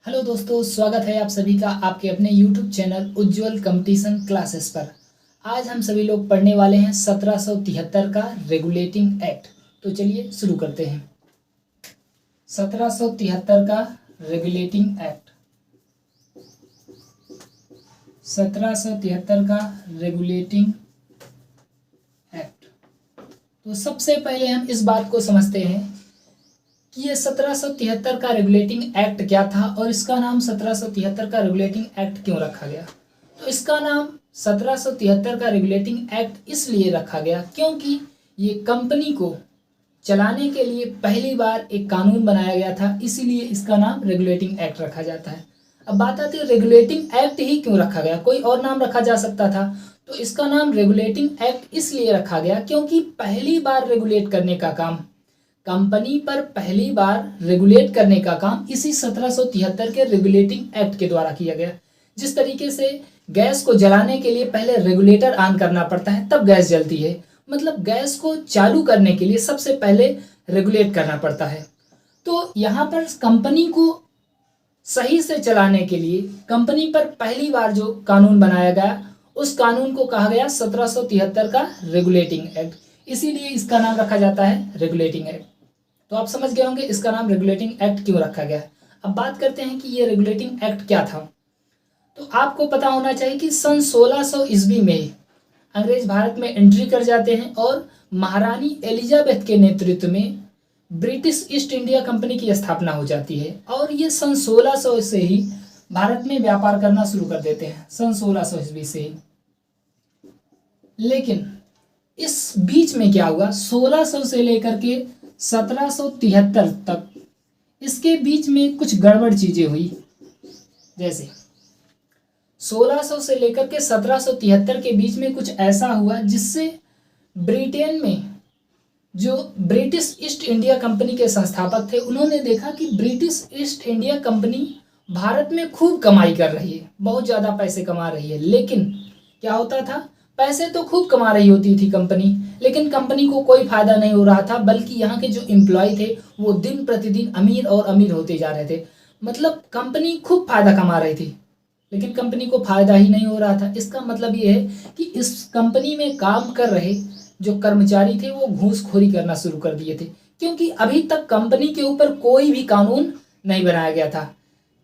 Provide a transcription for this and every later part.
Hello दोस्तों, स्वागत है आप सभी का आपके अपने YouTube चैनल उज्ज्वल कंपटीशन क्लासेस पर। आज हम सभी लोग पढ़ने वाले हैं 1773 का रेगुलेटिंग एक्ट। तो चलिए शुरू करते हैं। 1773 का रेगुलेटिंग एक्ट। 1773 का रेगुलेटिंग एक्ट। तो सबसे पहले हम इस बात को समझते हैं कि ये 1773 का रेगुलेटिंग एक्ट क्या था और इसका नाम 1773 का रेगुलेटिंग एक्ट क्यों रखा गया। तो इसका नाम 1773 का रेगुलेटिंग एक्ट इसलिए रखा गया क्योंकि ये कंपनी को चलाने के लिए पहली बार एक कानून बनाया गया था, इसीलिए इसका नाम रेगुलेटिंग एक्ट रखा जाता है। अब बात आती है रेगुलेटिंग एक्ट ही क्यों रखा गया, कोई और नाम रखा जा सकता था। तो इसका नाम रेगुलेटिंग एक्ट इसलिए रखा गया क्योंकि पहली बार रेगुलेट करने का काम, कंपनी पर पहली बार रेगुलेट करने का काम इसी 1773 के रेगुलेटिंग एक्ट के द्वारा किया गया। जिस तरीके से गैस को जलाने के लिए पहले रेगुलेटर ऑन करना पड़ता है तब गैस जलती है, मतलब गैस को चालू करने के लिए सबसे पहले रेगुलेट करना पड़ता है। तो यहाँ पर कंपनी को सही से चलाने के लिए कंपनी पर पहली बार जो कानून बनाया गया उस कानून को कहा गया 1773 का रेगुलेटिंग एक्ट, इसीलिए इसका नाम रखा जाता है रेगुलेटिंग एक्ट। तो आप समझ गए होंगे इसका नाम रेगुलेटिंग एक्ट क्यों रखा गया है। अब बात करते हैं कि ये रेगुलेटिंग एक्ट क्या था। तो आपको पता होना चाहिए कि सन 1600 ईस्वी में अंग्रेज भारत में एंट्री कर जाते हैं और महारानी एलिजाबेथ के नेतृत्व में ब्रिटिश ईस्ट इंडिया कंपनी की स्थापना हो जाती है और ये सन 1600 से ही भारत में व्यापार करना शुरू कर देते हैं, सन 1600 ईस्वी से ही। लेकिन इस बीच में क्या हुआ, 1600 से लेकर के 1773 तक इसके बीच में कुछ गड़बड़ चीजें हुई। जैसे 1600 से लेकर के 1773 के बीच में कुछ ऐसा हुआ जिससे ब्रिटेन में जो ब्रिटिश ईस्ट इंडिया कंपनी के संस्थापक थे उन्होंने देखा कि British east India company Bharat में खूब कमाई कर रही है, बहुत ज़्यादा पैसे कमा रही है। लेकिन क्या होता था, पैसे तो खूब कमा रही होती थी कंपनी, लेकिन कंपनी को कोई फायदा नहीं हो रहा था, बल्कि यहाँ के जो एम्प्लॉय थे वो दिन प्रतिदिन अमीर और अमीर होते जा रहे थे। मतलब कंपनी खूब फायदा कमा रही थी लेकिन कंपनी को फायदा ही नहीं हो रहा था। इसका मतलब ये है कि इस कंपनी में काम कर रहे जो कर्मचारी थे वो घूसखोरी करना शुरू कर दिए थे, क्योंकि अभी तक कंपनी के ऊपर कोई भी कानून नहीं बनाया गया था।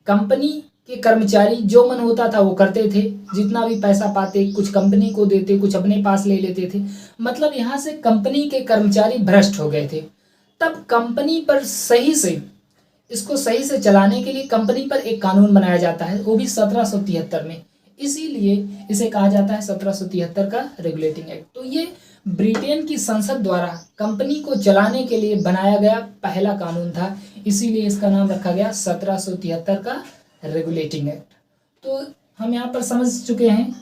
कंपनी के कर्मचारी जो मन होता था वो करते थे, जितना भी पैसा पाते कुछ कंपनी को देते, कुछ अपने पास ले लेते थे। मतलब यहाँ से कंपनी के कर्मचारी भ्रष्ट हो गए थे। तब कंपनी पर सही से, इसको सही से चलाने के लिए कंपनी पर एक कानून बनाया जाता है, वो भी 1773 में, इसीलिए इसे कहा जाता है 1773 का रेगुलेटिंग एक्ट। तो ये ब्रिटेन की संसद द्वारा कंपनी को चलाने के लिए बनाया गया पहला कानून था, इसीलिए इसका नाम रखा गया 1773 का रेगुलेटिंग एक्ट। तो हम यहाँ पर समझ चुके हैं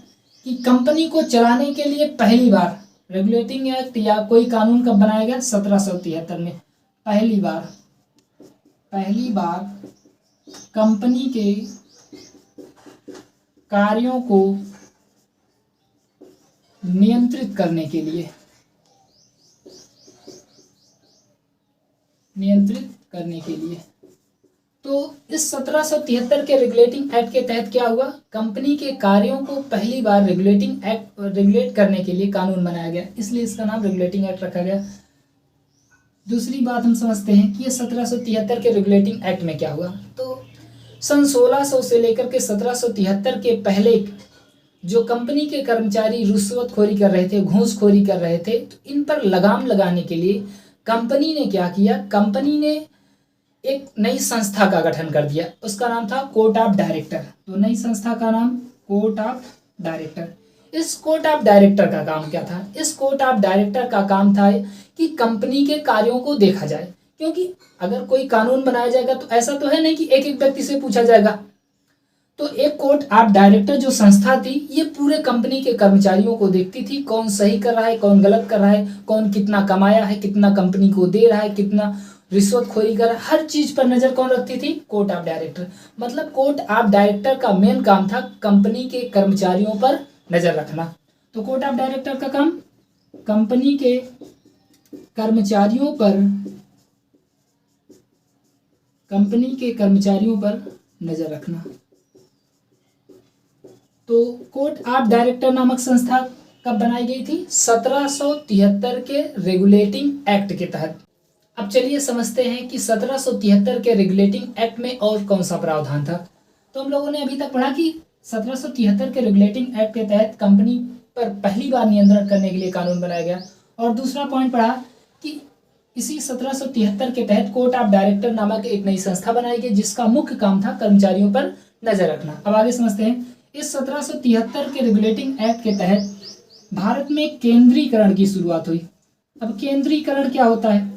कि कंपनी को चलाने के लिए पहली बार रेगुलेटिंग एक्ट या कोई कानून कब बनाया गया, 1773 में पहली बार कंपनी के कार्यों को नियंत्रित करने के लिए तो इस 1773 के रेगुलेटिंग एक्ट के तहत क्या हुआ, कंपनी के कार्यों को पहली बार रेगुलेट करने के लिए कानून बनाया गया, इसलिए इसका नाम रेगुलेटिंग एक्ट रखा गया। दूसरी बात हम समझते हैं कि ये 1773 के रेगुलेटिंग एक्ट में क्या हुआ। तो सन 1600 से लेकर के 1773 के पहले जो कंपनी के कर्मचारी रिश्वतखोरी कर रहे थे, घूसखोरी कर रहे थे, तो इन पर लगाम लगाने के लिए कंपनी ने क्या किया, कंपनी ने एक नई संस्था का गठन कर दिया, उसका नाम था कोर्ट ऑफ डायरेक्टर। तो नई संस्था का नाम कोर्ट ऑफ डायरेक्टर। इस कोर्ट ऑफ डायरेक्टर का काम क्या था, इस कोर्ट ऑफ डायरेक्टर का काम था कि कंपनी के कार्यों को देखा जाए, क्योंकि अगर कोई कानून बनाया जाएगा तो ऐसा तो है नहीं कि एक एक व्यक्ति से पूछा जाएगा। तो एक कोर्ट ऑफ डायरेक्टर जो संस्था थी ये पूरे कंपनी के कर्मचारियों को देखती थी, कौन सही कर रहा है, कौन गलत कर रहा है, कौन कितना कमाया है, कितना कंपनी को दे रहा है, कितना रिश्वतखोरी कर रहा है, हर चीज पर नजर कौन रखती थी, कोर्ट ऑफ डायरेक्टर। मतलब कोर्ट ऑफ डायरेक्टर का मेन काम था कंपनी के कर्मचारियों पर नजर रखना। तो कोर्ट ऑफ डायरेक्टर का काम कंपनी के कर्मचारियों पर नजर रखना। तो कोर्ट ऑफ डायरेक्टर नामक संस्था कब बनाई गई थी? 1773 के रेगुलेटिंग एक्ट के तहत। अब चलिए समझते हैं कि 1773 के रेगुलेटिंग एक्ट में और कौन सा प्रावधान था। तो हम लोगों ने अभी तक पढ़ा कि 1773 के रेगुलेटिंग एक्ट के तहत कंपनी पर पहली बार नियंत्रण करने के लिए कानून बनाया गया। और दूसरा पॉइंट पढ़ा कि इसी 1773 के तहत कोर्ट ऑफ डायरेक्टर नामक एक नई संस्था बनाई गई जिसका मुख्य काम था कर्मचारियों पर नजर रखना। अब आगे समझते हैं। इस 1773 के रेगुलेटिंग एक्ट के तहत भारत में केंद्रीकरण की शुरुआत हुई। अब केंद्रीकरण क्या होता है?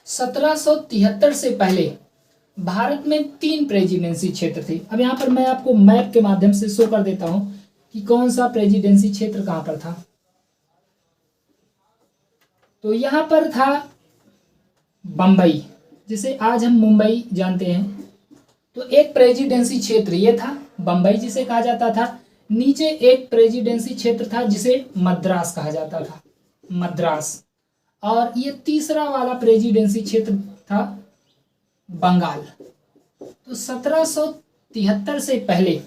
1773 से पहले भारत में 3 प्रेसिडेंसी क्षेत्र थे। अब यहाँ पर मैं आपको मैप के माध्यम से शो कर देता हूं कि कौन सा प्रेसिडेंसी क्षेत्र कहां पर था। तो यहाँ पर था बंबई, जिसे आज हम मुंबई जानते हैं। तो एक प्रेसिडेंसी क्षेत्र ये था बंबई, जिसे कहा जाता था। नीचे एक प्रेसिडेंसी क्षेत्र था जिसे मद्रास कहा जाता था, मद्रास। और ये तीसरा वाला प्रेसिडेंसी क्षेत्र था बंगाल। तो 1773 से पहले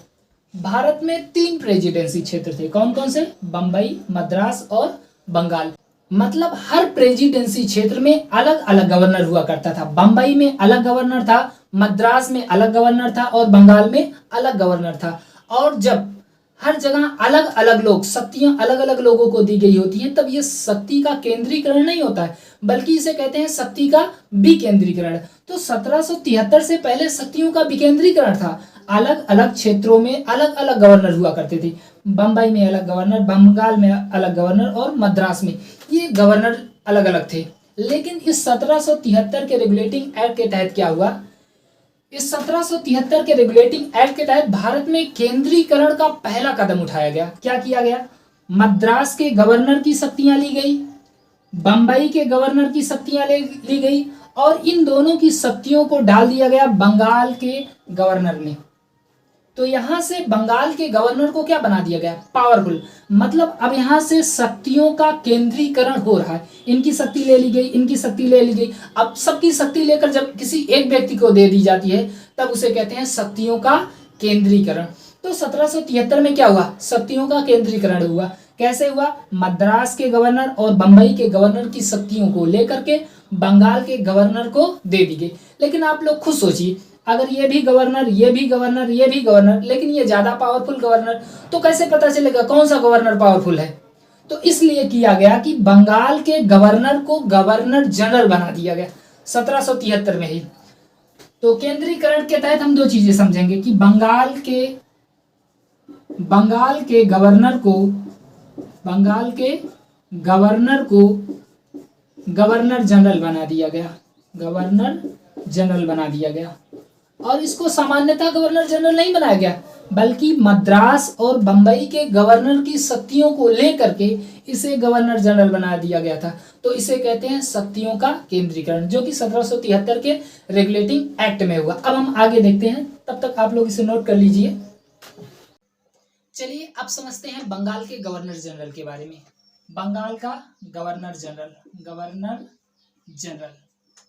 भारत में 3 प्रेसिडेंसी क्षेत्र थे। कौन कौन से? बंबई, मद्रास और बंगाल। मतलब हर प्रेसिडेंसी क्षेत्र में अलग अलग गवर्नर हुआ करता था। बंबई में अलग गवर्नर था, मद्रास में अलग गवर्नर था और बंगाल में अलग गवर्नर था। और जब हर जगह अलग अलग लोग, शक्तियां अलग अलग लोगों को दी गई होती हैं, तब ये शक्ति का केंद्रीकरण नहीं होता है, बल्कि इसे कहते हैं शक्ति का विकेंद्रीकरण। तो 1773 से पहले शक्तियों का विकेंद्रीकरण था। अलग अलग क्षेत्रों में अलग अलग गवर्नर हुआ करते थे। बंबई में अलग गवर्नर, बंगाल में अलग गवर्नर और मद्रास में ये गवर्नर अलग अलग थे। लेकिन इस 1773 के रेगुलेटिंग एक्ट के तहत क्या हुआ? इस 1773 के रेगुलेटिंग एक्ट के तहत भारत में केंद्रीकरण का पहला कदम उठाया गया। क्या किया गया? मद्रास के गवर्नर की शक्तियां ली गई, बंबई के गवर्नर की शक्तियां ली गई और इन दोनों की शक्तियों को डाल दिया गया बंगाल के गवर्नर में। तो यहां से बंगाल के गवर्नर को क्या बना दिया गया? पावरफुल। मतलब अब यहां से शक्तियों का केंद्रीकरण हो रहा है। इनकी शक्ति ले ली गई, इनकी शक्ति ले ली गई। अब सबकी शक्ति लेकर जब किसी एक व्यक्ति को दे दी जाती है, तब उसे कहते हैं शक्तियों का केंद्रीकरण। तो 1773 में क्या हुआ? शक्तियों का केंद्रीकरण हुआ। कैसे हुआ? मद्रास के गवर्नर और बंबई के गवर्नर की शक्तियों को लेकर के बंगाल के गवर्नर को दे दी गई। लेकिन आप लोग खुद सोचिए, अगर ये भी गवर्नर, ये भी गवर्नर, ये भी गवर्नर, लेकिन ये ज्यादा पावरफुल गवर्नर, तो कैसे पता चलेगा कौन सा गवर्नर पावरफुल है? तो इसलिए किया गया कि बंगाल के गवर्नर को गवर्नर जनरल बना दिया गया 1773 में ही। तो केंद्रीकरण के तहत हम 2 चीजें समझेंगे कि बंगाल के गवर्नर को गवर्नर जनरल बना दिया गया, गवर्नर जनरल बना दिया गया। और इसको सामान्यतः गवर्नर जनरल नहीं बनाया गया, बल्कि मद्रास और बंबई के गवर्नर की शक्तियों को लेकर के इसे गवर्नर जनरल बना दिया गया था। तो इसे कहते हैं शक्तियों का केंद्रीकरण, जो कि 1773 के रेगुलेटिंग एक्ट में हुआ। अब हम आगे देखते हैं, तब तक आप लोग इसे नोट कर लीजिए। चलिए अब समझते हैं बंगाल के गवर्नर जनरल के बारे में। बंगाल का गवर्नर जनरल।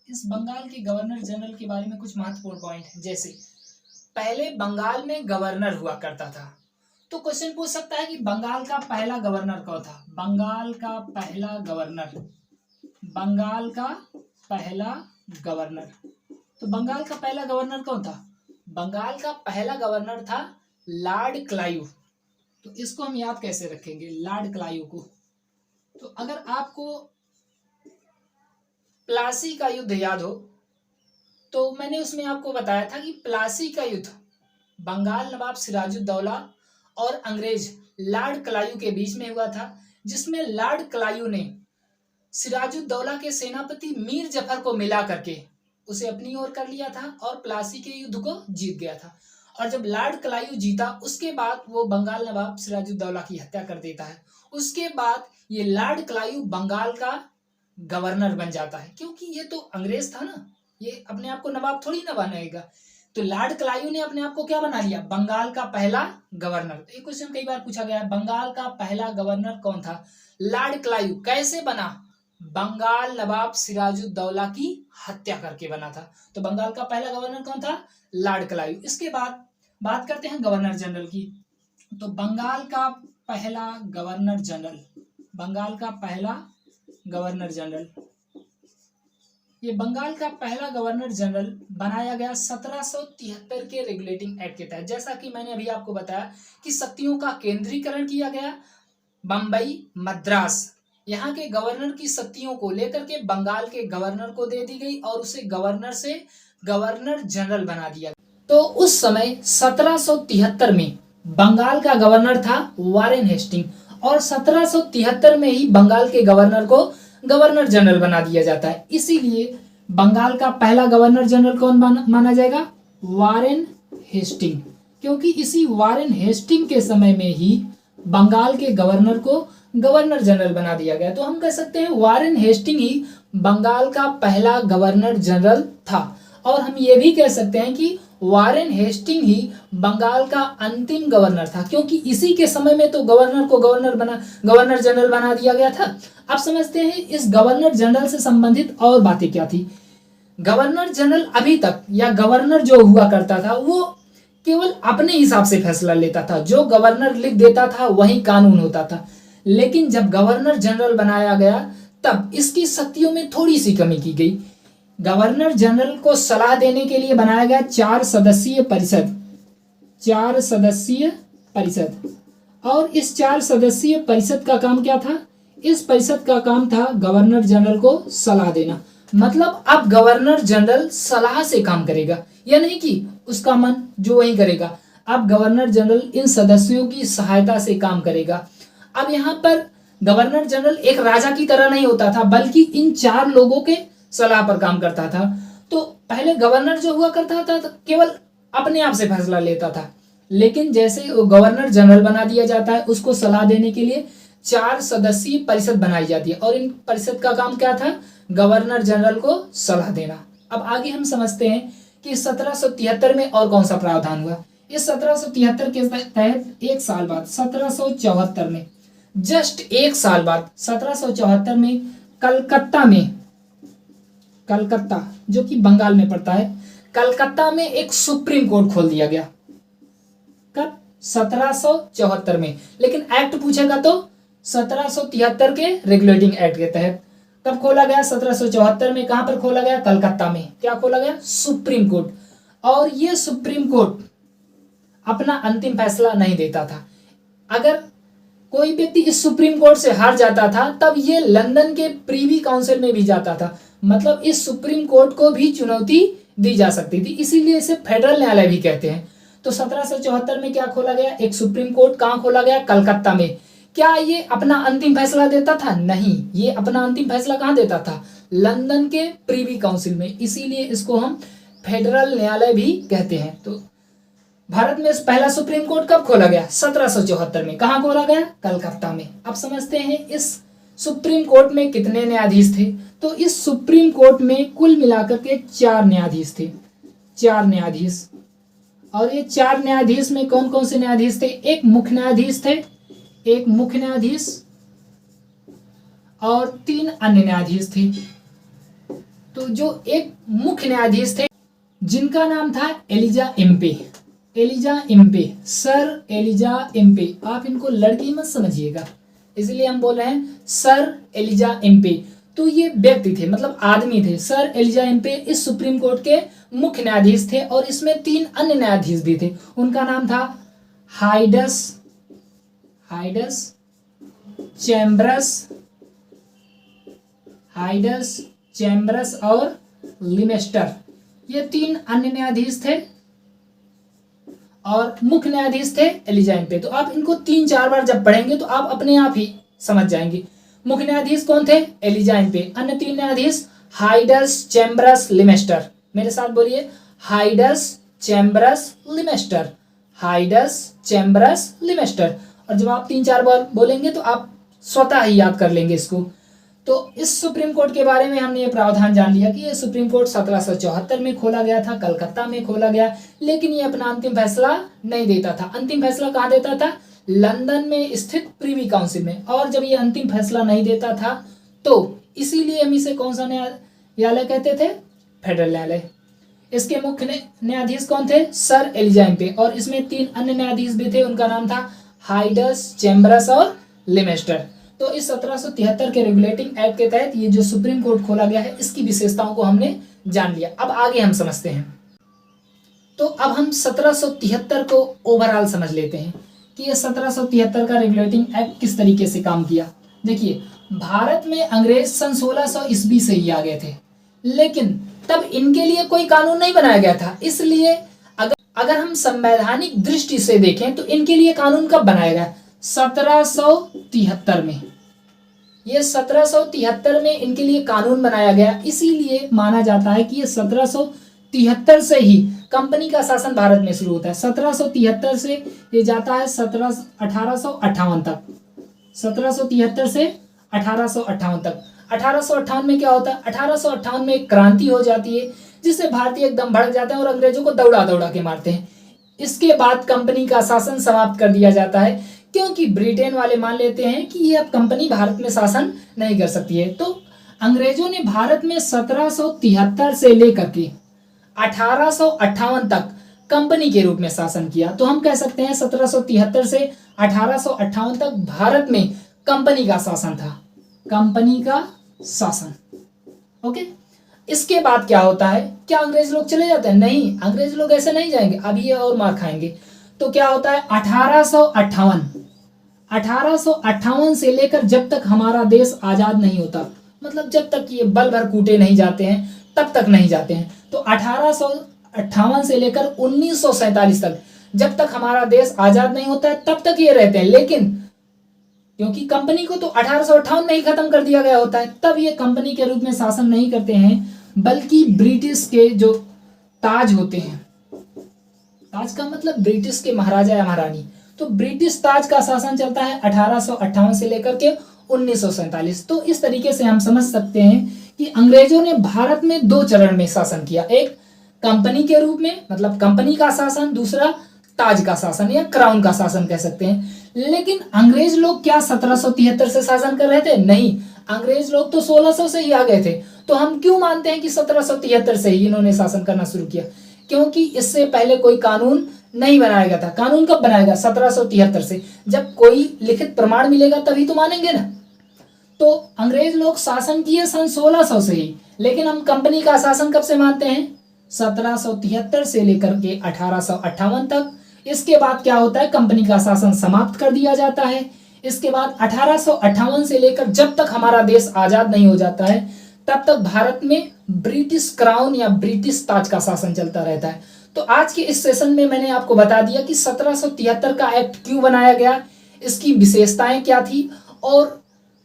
इस बंगाल के गवर्नर जनरल के बारे में कुछ महत्वपूर्ण पॉइंट है। जैसे पहले बंगाल में गवर्नर हुआ करता था। तो क्वेश्चन पूछ सकता है कि बंगाल का पहला गवर्नर कौन था? बंगाल का पहला गवर्नर, तो बंगाल का पहला गवर्नर कौन था? बंगाल का पहला गवर्नर था लॉर्ड क्लाइव। तो इसको हम याद कैसे रखेंगे, लॉर्ड क्लाइव को? तो अगर आपको प्लासी का युद्ध याद हो, तो मैंने उसमें आपको बताया था कि प्लासी का युद्ध बंगाल नवाब सिराजुद्दौला और अंग्रेज लॉर्ड क्लाइव के बीच में हुआ था, जिसमें लॉर्ड क्लाइव ने सिराजुद्दौला के सेनापति मीर जफर को मिला करके उसे अपनी ओर कर लिया था और प्लासी के युद्ध को जीत गया था। और जब लॉर्ड क्लाइव जीता, उसके बाद वो बंगाल नवाब सिराजुद्दौला की हत्या कर देता है। उसके बाद ये लॉर्ड क्लाइव बंगाल का गवर्नर बन जाता है, क्योंकि ये तो अंग्रेज था ना, ये अपने आप को नवाब थोड़ी ना बनाएगा। तो लॉर्ड क्लाइव ने अपने आप को क्या बना लिया? बंगाल का पहला गवर्नर। तो ये क्वेश्चन कई बार पूछा गया है, बंगाल का पहला गवर्नर कौन था? Lord Clive. कैसे बना? बंगाल नवाब सिराजुद्दौला की हत्या करके बना था। तो बंगाल का पहला गवर्नर कौन था? Lord Clive. इसके बाद बात करते हैं गवर्नर जनरल की। तो बंगाल का पहला गवर्नर जनरल, बंगाल का पहला गवर्नर जनरल, ये बंगाल का पहला गवर्नर जनरल बनाया गया 1773 के रेगुलेटिंग एक्ट के तहत। जैसा कि मैंने अभी आपको बताया कि शक्तियों का केंद्रीकरण किया गया बम्बई, मद्रास, यहाँ के गवर्नर की शक्तियों को लेकर के बंगाल के गवर्नर को दे दी गई और उसे गवर्नर से गवर्नर जनरल बना दिया। तो उस समय 1773 में बंगाल का गवर्नर था वारेन हेस्टिंग और 1773 में ही बंगाल के गवर्नर को गवर्नर जनरल बना दिया जाता है। इसीलिए बंगाल का पहला गवर्नर जनरल कौन माना जाएगा? वारेन हेस्टिंग, क्योंकि इसी वारेन हेस्टिंग के समय में ही बंगाल के गवर्नर को गवर्नर जनरल बना दिया गया। तो हम कह सकते हैं वारेन हेस्टिंग ही बंगाल का पहला गवर्नर जनरल था। और हम ये भी कह सकते हैं कि वारेन हेस्टिंग ही बंगाल का अंतिम गवर्नर था, क्योंकि इसी के समय में तो गवर्नर को गवर्नर जनरल बना दिया गया था। अब समझते हैं इस गवर्नर जनरल से संबंधित और बातें क्या थी। गवर्नर जनरल अभी तक या गवर्नर जो हुआ करता था वो केवल अपने हिसाब से फैसला लेता था, जो गवर्नर लिख देता था वही कानून होता था। लेकिन जब गवर्नर जनरल बनाया गया तब इसकी शक्तियों में थोड़ी सी कमी की गई। गवर्नर जनरल को सलाह देने के लिए बनाया गया 4 सदस्यीय परिषद, 4 सदस्यीय परिषद। और इस 4 सदस्यीय परिषद का काम क्या था? इस परिषद का काम था गवर्नर जनरल को सलाह देना। मतलब अब गवर्नर जनरल सलाह से काम करेगा, यह नहीं कि उसका मन जो वही करेगा। अब गवर्नर जनरल इन सदस्यों की सहायता से काम करेगा। अब यहाँ पर गवर्नर जनरल एक राजा की तरह नहीं होता था, बल्कि इन 4 लोगों के सलाह पर काम करता था। तो पहले गवर्नर जो हुआ करता था तो केवल अपने आप से फैसला लेता था, लेकिन जैसे गवर्नर जनरल बना दिया जाता है उसको सलाह देने के लिए 4 सदस्यीय परिषद बनाई जाती है। और इन परिषद का काम क्या था? गवर्नर जनरल को सलाह देना। अब आगे हम समझते हैं कि 1773 में और कौन सा प्रावधान हुआ। इस 1773 के तहत एक साल बाद 1774 में, जस्ट एक साल बाद 1774 में कलकत्ता में, कलकत्ता जो कि बंगाल में पड़ता है, कलकत्ता में एक सुप्रीम कोर्ट खोल दिया गया। कब? 1774 में। लेकिन एक्ट पूछेगा तो 1773 के रेगुलेटिंग एक्ट के तहत। कब खोला गया? 1774 में। कहां पर खोला गया? कलकत्ता में। क्या खोला गया? Supreme court. और ये सुप्रीम कोर्ट अपना अंतिम फैसला नहीं देता था। अगर कोई व्यक्ति इस सुप्रीम कोर्ट से हार जाता था तब ये लंदन के प्रीवी काउंसिल में भी जाता था। मतलब इस सुप्रीम कोर्ट को भी चुनौती दी जा सकती थी, इसीलिए इसे फेडरल न्यायालय भी कहते हैं। तो 1774 में क्या खोला गया? एक सुप्रीम कोर्ट। कहां खोला गया? कलकत्ता में। क्या ये अपना अंतिम फैसला देता था? नहीं, ये अपना अंतिम फैसला कहां देता था? लंदन के प्रीवी काउंसिल में। इसीलिए इसको हम फेडरल न्यायालय भी कहते हैं। तो भारत में पहला सुप्रीम कोर्ट कब खोला गया? 1774 में। कहां खोला गया? कलकत्ता में। अब समझते हैं इस सुप्रीम कोर्ट में कितने न्यायाधीश थे। तो इस सुप्रीम कोर्ट में कुल मिलाकर के 4 न्यायाधीश थे, 4 न्यायाधीश। और ये 4 न्यायाधीश में कौन कौन से न्यायाधीश थे? एक मुख्य न्यायाधीश थे, एक मुख्य न्यायाधीश और 3 अन्य न्यायाधीश थे। तो जो एक मुख्य न्यायाधीश थे जिनका नाम था Elijah Impey, Elijah Impey, sir Elijah Impey. आप इनको लड़की मत समझिएगा, इसलिए हम बोल रहे हैं सर एलिजा एम्पे। तो ये व्यक्ति थे, मतलब आदमी थे। सर एलिजा एम्पे इस सुप्रीम कोर्ट के मुख्य न्यायाधीश थे और इसमें 3 अन्य न्यायाधीश भी थे। उनका नाम था हाइडस, चैम्बरस और लिमेस्टर। ये 3 अन्य न्यायाधीश थे और मुख्य न्यायाधीश थे एलिजा एम्पे। तो आप इनको 3-4 बार जब पढ़ेंगे तो आप अपने आप ही समझ जाएंगे। मुख्य न्यायाधीश कौन थे? एलिजा एम्पे। अन्य 3 न्यायाधीश हाइडस, चैम्बरस, लिमेस्टर। मेरे साथ बोलिए, हाइडस, चैम्बरस, लिमेस्टर, हाइडस, चैम्बरस, लिमेस्टर। और जब आप 3-4 बार बोलेंगे तो आप स्वतः ही याद कर लेंगे इसको। तो इस सुप्रीम कोर्ट के बारे में हमने ये प्रावधान जान लिया कि ये सुप्रीम कोर्ट 1774 में खोला गया था, कलकत्ता में खोला गया। लेकिन ये अपना अंतिम फैसला नहीं देता था। अंतिम फैसला कहाँ देता था? लंदन में स्थित प्रीवी काउंसिल में। और जब ये अंतिम फैसला नहीं देता था तो इसीलिए हम इसे कौन सा न्यायालय कहते थे? फेडरल न्यायालय। इसके मुख्य न्यायाधीश कौन थे? सर एलिजाइम्पे। और इसमें 3 अन्य न्यायाधीश भी थे, उनका नाम था हाइडस, चैम्बरस और लेमेस्टर। तो इस 1773 के रेगुलेटिंग एक्ट के तहत ये जो सुप्रीम कोर्ट खोला गया है, इसकी विशेषताओं को हमने जान लिया। अब आगे हम समझते हैं। तो अब हम 1773 को ओवरऑल समझ लेते हैं कि ये 1773 का रेगुलेटिंग एक्ट किस तरीके से काम किया। देखिए, भारत में अंग्रेज सन 1600 ईस्वी से ही आ गए थे, लेकिन तब इनके लिए कोई कानून नहीं बनाया गया था। इसलिए अगर हम संवैधानिक दृष्टि से देखें तो इनके लिए कानून कब बनाया गया? 1773 में। ये 1773 में इनके लिए कानून बनाया गया। इसीलिए माना जाता है कि ये 1773 से ही कंपनी का शासन भारत में शुरू होता है। 1773 से ये जाता है 1858 तक। 1773 से 1858 तक। 1858 में क्या होता है? 1858 में एक क्रांति हो जाती है, जिससे भारतीय एकदम भड़क जाते हैं और अंग्रेजों को दौड़ा दौड़ा के मारते हैं। इसके बाद कंपनी का शासन समाप्त कर दिया जाता है, क्योंकि ब्रिटेन वाले मान लेते हैं कि ये अब कंपनी भारत में शासन नहीं कर सकती है। तो अंग्रेजों ने भारत में 1773 से लेकर के 1858 तक कंपनी के रूप में शासन किया। तो हम कह सकते हैं 1773 से 1858 तक भारत में कंपनी का शासन था। कंपनी का शासन, ओके। इसके बाद क्या होता है? क्या अंग्रेज लोग चले जाते हैं? नहीं, अंग्रेज लोग ऐसे नहीं जाएंगे, अब ये और मार खाएंगे। तो क्या होता है? 1858 से लेकर जब तक हमारा देश आजाद नहीं होता, मतलब जब तक ये बल भर कूटे नहीं जाते हैं, तब तक नहीं जाते हैं। तो 1858 से लेकर 1947 तक, जब तक हमारा देश आजाद नहीं होता है, तब तक ये रहते हैं। लेकिन क्योंकि कंपनी को तो 1858 में ही खत्म कर दिया गया होता है, तब ये कंपनी के रूप में शासन नहीं करते हैं, बल्कि ब्रिटिश के जो ताज होते हैं, ताज का मतलब ब्रिटिश के महाराजा या महारानी, तो ब्रिटिश ताज का शासन चलता है 1858 से लेकर के 1947। तो इस तरीके से हम समझ सकते हैं कि अंग्रेजों ने भारत में 2 चरण में शासन किया। एक कंपनी के रूप में, मतलब कंपनी का शासन, दूसरा ताज का शासन या क्राउन का शासन कह सकते हैं। लेकिन अंग्रेज लोग क्या 1773 से शासन कर रहे थे? नहीं, अंग्रेज लोग तो 1600 से ही आ गए थे। तो हम क्यों मानते हैं कि 1773 से ही इन्होंने शासन करना शुरू किया? क्योंकि इससे पहले कोई कानून नहीं बनाया गया था। कानून कब बनाया गया? 1773 से। जब कोई लिखित प्रमाण मिलेगा तभी तो मानेंगे ना। तो अंग्रेज लोग शासन किए सन 1600 से ही, लेकिन हम कंपनी का शासन कब से मानते हैं? 1773 से लेकर के 1858 तक। इसके बाद क्या होता है? कंपनी का शासन समाप्त कर दिया जाता है। इसके बाद 1858 से लेकर जब तक हमारा देश आजाद नहीं हो जाता है, तब तक भारत में ब्रिटिश क्राउन या ब्रिटिश ताज का शासन चलता रहता है। तो आज के इस सेशन में मैंने आपको बता दिया कि 1773 का एक्ट क्यों बनाया गया, इसकी विशेषताएं क्या थी, और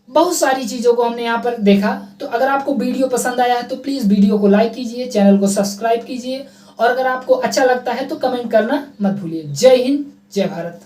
बहुत सारी चीज़ों को हमने यहाँ पर देखा। तो अगर आपको वीडियो पसंद आया है तो प्लीज़ वीडियो को लाइक कीजिए, चैनल को सब्सक्राइब कीजिए, और अगर आपको अच्छा लगता है तो कमेंट करना मत भूलिए। जय हिंद, जय भारत।